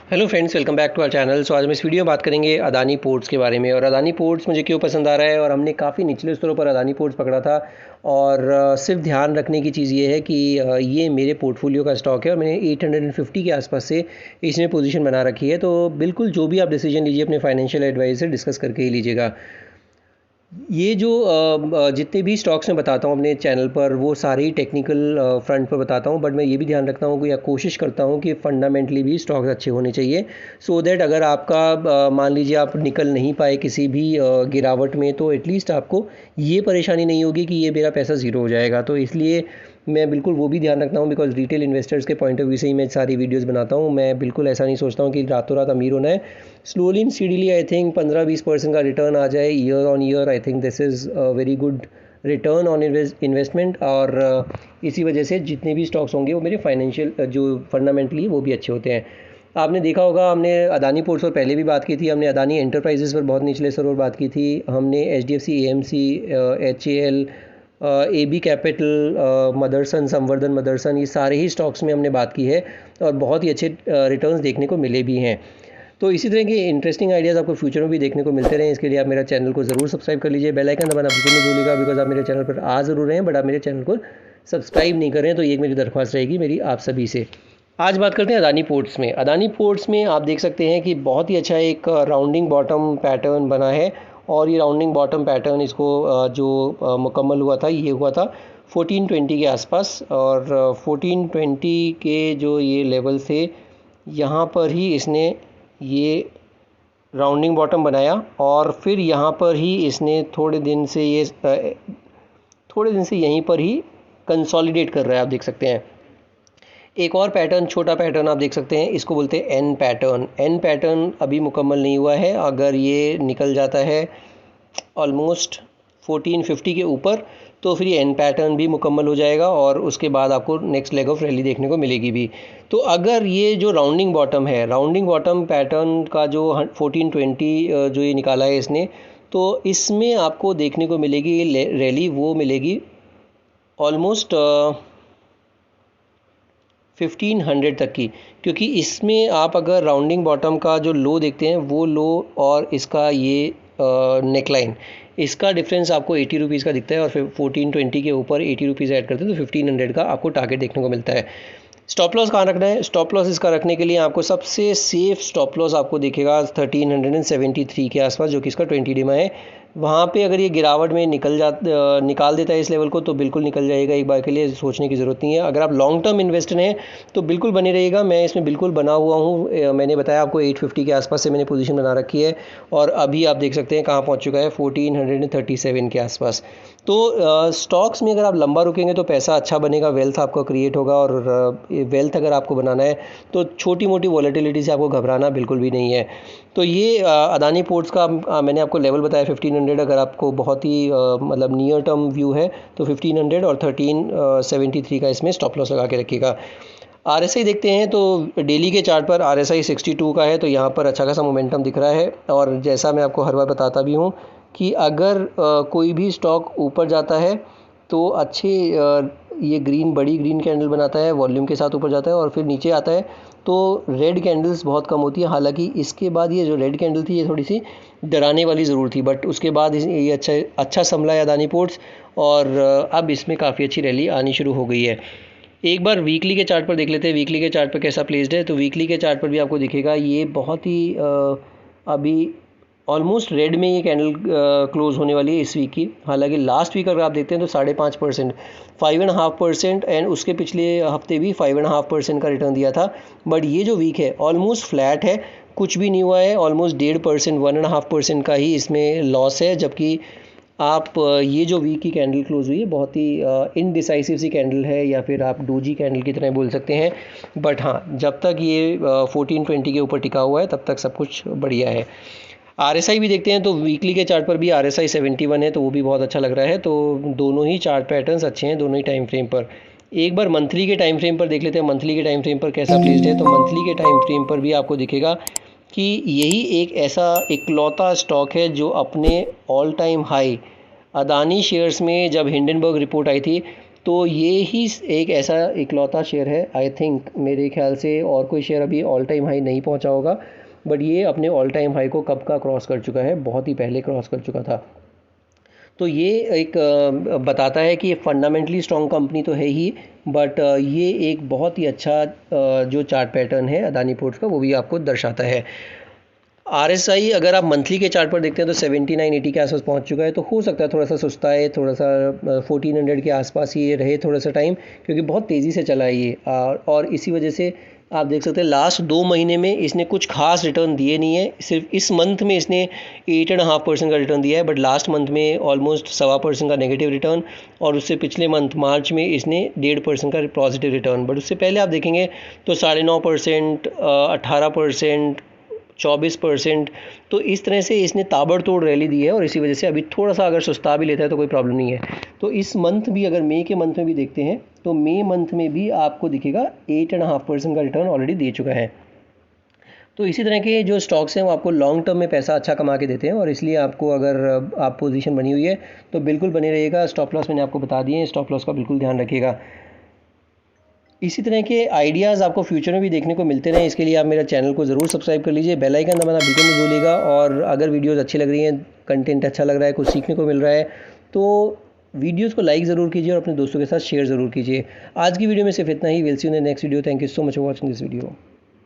Hello friends, welcome back to our channel. आज हम इस वीडियो में बात करेंगे अदानी पोर्ट्स के बारे में। और अदानी पोर्ट्स मुझे क्यों पसंद आ रहा है, और हमने काफ़ी निचले स्तरों पर अदानी पोर्ट्स पकड़ा था। और सिर्फ ध्यान रखने की चीज़ ये है कि ये मेरे पोर्टफोलियो का स्टॉक है और मैंने 850 के आसपास से इसमें पोजीशन बना रखी है। तो बिल्कुल जो भी आप डिसीजन लीजिए अपने फाइनेंशियल एडवाइजर से डिस्कस करके ही लीजिएगा। ये जो जितने भी स्टॉक्स मैं बताता हूँ अपने चैनल पर, वो सारे ही टेक्निकल फ्रंट पर बताता हूँ, बट मैं ये भी ध्यान रखता हूँ कि या कोशिश करता हूँ कि फ़ंडामेंटली भी स्टॉक्स अच्छे होने चाहिए, सो दैट अगर आपका मान लीजिए आप निकल नहीं पाए किसी भी गिरावट में, तो एटलीस्ट आपको ये परेशानी नहीं होगी कि ये मेरा पैसा ज़ीरो हो जाएगा। तो इसलिए मैं बिल्कुल वो भी ध्यान रखता हूँ, बिकॉज रिटेल इन्वेस्टर्स के पॉइंट ऑफ व्यू से ही मैं सारी वीडियोस बनाता हूँ। मैं बिल्कुल ऐसा नहीं सोचता हूँ कि रातों रात अमीर होना है। Slowly and steadily I think 15-20% का रिटर्न आ जाए year on year, I think this is very good return on investment. और इसी वजह से जितने भी स्टॉक्स होंगे वो मेरे फाइनेंशियल जो फंडामेंटली वो भी अच्छे होते हैं। आपने देखा होगा, हमने अदानी पोर्ट्स पर पहले भी बात की थी, हमने अदानी एंटरप्राइजेस पर बहुत निचले स्तर पर बात की थी, हमने HDFC AMC, HAL, AB capital, Motherson, संवर्धन मदरसन, ये सारे ही स्टॉक्स में हमने बात की है और बहुत ही अच्छे रिटर्न्स देखने को मिले भी हैं। तो इसी तरह के इंटरेस्टिंग आइडियाज़ आपको फ्यूचर में भी देखने को मिलते रहें, इसके लिए आप मेरा चैनल को ज़रूर सब्सक्राइब कर लीजिए। बेल आइकन दबाना बिल्कुल नहीं भूलिएगा, बिकॉज आप मेरे चैनल पर आ ज़रूर रहे हैं बट आप मेरे चैनल को सब्सक्राइब नहीं कर रहे हैं। तो ये एक मेरी दरख्वास्त रहेगी मेरी आप सभी से। आज बात करते हैं अदानी पोर्ट्स में। अदानी पोर्ट्स में आप देख सकते हैं कि बहुत ही अच्छा एक राउंडिंग बॉटम पैटर्न बना है। और ये राउंडिंग बॉटम पैटर्न इसको जो मुकम्मल हुआ था, ये हुआ था 1420 के आसपास। और 1420 के जो ये लेवल थे, यहाँ पर ही इसने ये राउंडिंग बॉटम बनाया और फिर यहाँ पर ही इसने थोड़े दिन से यहीं पर ही कंसोलिडेट कर रहा है। आप देख सकते हैं एक और पैटर्न, छोटा पैटर्न आप देख सकते हैं, इसको बोलते हैं एन पैटर्न। एन पैटर्न अभी मुकम्मल नहीं हुआ है। अगर ये निकल जाता है ऑलमोस्ट 1450 के ऊपर, तो फिर ये एन पैटर्न भी मुकम्मल हो जाएगा और उसके बाद आपको नेक्स्ट लेग ऑफ रैली देखने को मिलेगी भी। तो अगर ये जो राउंडिंग बॉटम है, राउंडिंग बॉटम पैटर्न का जो 1420 जो ये निकाला है इसने, तो इसमें आपको देखने को मिलेगी रैली, वो मिलेगी ऑलमोस्ट 1500 तक की। क्योंकि इसमें आप अगर राउंडिंग बॉटम का जो लो देखते हैं, वो लो और इसका ये नेकलाइन, इसका डिफरेंस आपको 80 रुपीज़ का दिखता है। और फिर 1420 के ऊपर 80 रुपीज़ ऐड करते हैं तो 1500 का आपको टारगेट देखने को मिलता है। स्टॉप लॉस कहाँ रखना है? स्टॉप लॉस इसका रखने के लिए आपको सबसे सेफ स्टॉप लॉस आपको दिखेगा 1373 के आसपास, जो कि इसका 20 डिमा है। वहाँ पे अगर ये गिरावट में निकाल देता है इस लेवल को, तो बिल्कुल निकल जाएगा, एक बार के लिए सोचने की ज़रूरत नहीं है। अगर आप लॉन्ग टर्म इन्वेस्टर हैं तो बिल्कुल बने रहिएगा। मैं इसमें बिल्कुल बना हुआ हूँ। मैंने बताया आपको 850 के आसपास से मैंने पोजीशन बना रखी है और अभी आप देख सकते हैं कहाँ पहुँच चुका है, 1437 के आसपास। तो स्टॉक्स में अगर आप लंबा रुकेंगे तो पैसा अच्छा बनेगा, वेल्थ आपका क्रिएट होगा। और वेल्थ अगर आपको बनाना है तो छोटी मोटी वॉलेटिलिटी से आपको घबराना बिल्कुल भी नहीं है। तो ये अदानी पोर्ट्स का मैंने आपको लेवल बताया 1500। अगर आपको बहुत ही मतलब नियर टर्म व्यू है तो 1500 और 1373 का इसमें स्टॉप लॉस लगा के रखिएगा। RSI देखते हैं तो डेली के चार्ट पर RSI 62 का है, तो यहाँ पर अच्छा खासा मोमेंटम दिख रहा है। और जैसा मैं आपको हर बार बताता भी हूँ कि अगर कोई भी स्टॉक ऊपर जाता है तो अच्छे ये बड़ी ग्रीन कैंडल बनाता है, वॉल्यूम के साथ ऊपर जाता है और फिर नीचे आता है तो रेड कैंडल्स बहुत कम होती है। हालांकि इसके बाद ये जो रेड कैंडल थी ये थोड़ी सी डराने वाली ज़रूर थी, बट उसके बाद ये अच्छा संभला है अदानी पोर्ट्स। और अब इसमें काफ़ी अच्छी रैली आनी शुरू हो गई है। एक बार वीकली के चार्ट पर देख लेते हैं, वीकली के चार्ट पर कैसा प्लेस्ड है। तो वीकली के चार्ट पर भी आपको दिखेगा ये बहुत ही अभी ऑलमोस्ट रेड में ये कैंडल क्लोज होने वाली है इस वीक की। हालांकि लास्ट वीक अगर आप देखते हैं तो 5.5%, 5.5%, एंड उसके पिछले हफ्ते भी 5.5% का रिटर्न दिया था। बट ये जो वीक है ऑलमोस्ट फ्लैट है, कुछ भी नहीं हुआ है। ऑलमोस्ट 1.5%, 1.5% का ही इसमें लॉस है। जबकि आप ये जो वीक की कैंडल क्लोज हुई है बहुत ही इनडिसाइसिव सी कैंडल है, या फिर आप डोजी कैंडल की तरह बोल सकते हैं। बट हाँ, जब तक ये 1420 के ऊपर टिका हुआ है तब तक सब कुछ बढ़िया है। RSI भी देखते हैं तो वीकली के चार्ट पर भी RSI 71 है, तो वो भी बहुत अच्छा लग रहा है। तो दोनों ही चार्ट पैटर्न्स अच्छे हैं दोनों ही टाइम फ्रेम पर। एक बार मंथली के टाइम फ्रेम पर देख लेते हैं, मंथली के टाइम फ्रेम पर कैसा प्लेस्ड है। तो मंथली के टाइम फ्रेम पर भी आपको दिखेगा कि यही एक ऐसा इकलौता स्टॉक है जो अपने all time high, Adani shares में जब हिंडनबर्ग रिपोर्ट आई थी तो ये ही एक ऐसा इकलौता शेयर है, आई थिंक मेरे ख्याल से और कोई शेयर अभी ऑल टाइम हाई नहीं पहुंचा होगा, बट ये अपने ऑल टाइम हाई को कब का क्रॉस कर चुका है, बहुत ही पहले क्रॉस कर चुका था। तो ये एक बताता है कि ये फंडामेंटली स्ट्रॉन्ग कंपनी तो है ही, बट ये एक बहुत ही अच्छा जो चार्ट पैटर्न है अदानी पोर्ट्स का वो भी आपको दर्शाता है। RSI अगर आप मंथली के चार्ट पर देखते हैं तो 79-80 के आसपास पहुंच चुका है, तो हो सकता है थोड़ा सा सुस्ता है, थोड़ा सा 1400 के आसपास ही ये रहे थोड़ा सा टाइम, क्योंकि बहुत तेज़ी से चला है ये। और इसी वजह से आप देख सकते हैं लास्ट 2 महीने में इसने कुछ खास रिटर्न दिए नहीं है। सिर्फ इस मंथ में इसने 8.5% का रिटर्न दिया है, बट लास्ट मंथ में ऑलमोस्ट 1.25% का नेगेटिव रिटर्न, और उससे पिछले मंथ मार्च में इसने 1.5% का पॉजिटिव रिटर्न। बट उससे पहले आप देखेंगे तो 9.5%, 18%, 24%, तो इस तरह से इसने ताबड़तोड़ रैली दी है, और इसी वजह से अभी थोड़ा सा अगर सुस्ता भी लेता है तो कोई प्रॉब्लम नहीं है। तो इस मंथ भी अगर मई के मंथ में भी देखते हैं तो मई मंथ में भी आपको दिखेगा 8.5% का रिटर्न ऑलरेडी दे चुका है। तो इसी तरह के जो स्टॉक्स हैं वो आपको लॉन्ग टर्म में पैसा अच्छा कमा के देते हैं, और इसलिए आपको अगर आप पोजीशन बनी हुई है तो बिल्कुल बने रहिएगा। स्टॉप लॉस मैंने आपको बता दिए हैं, स्टॉप लॉस का बिल्कुल ध्यान रखिएगा। इसी तरह के आइडियाज़ आपको फ्यूचर में भी देखने को मिलते रहें, इसके लिए आप मेरा चैनल को ज़रूर सब्सक्राइब कर लीजिए, बेल आइकन दबाना बिल्कुल नहीं भूलिएगा। और अगर वीडियोज़ अच्छी लग रही हैं, कंटेंट अच्छा लग रहा है, कुछ सीखने को मिल रहा है, तो वीडियोज़ को लाइक ज़रूर कीजिए और अपने दोस्तों के साथ शेयर ज़रूर कीजिए। आज की वीडियो में सिर्फ इतना ही। Will see you in the next video. Thank you so much for watching this video.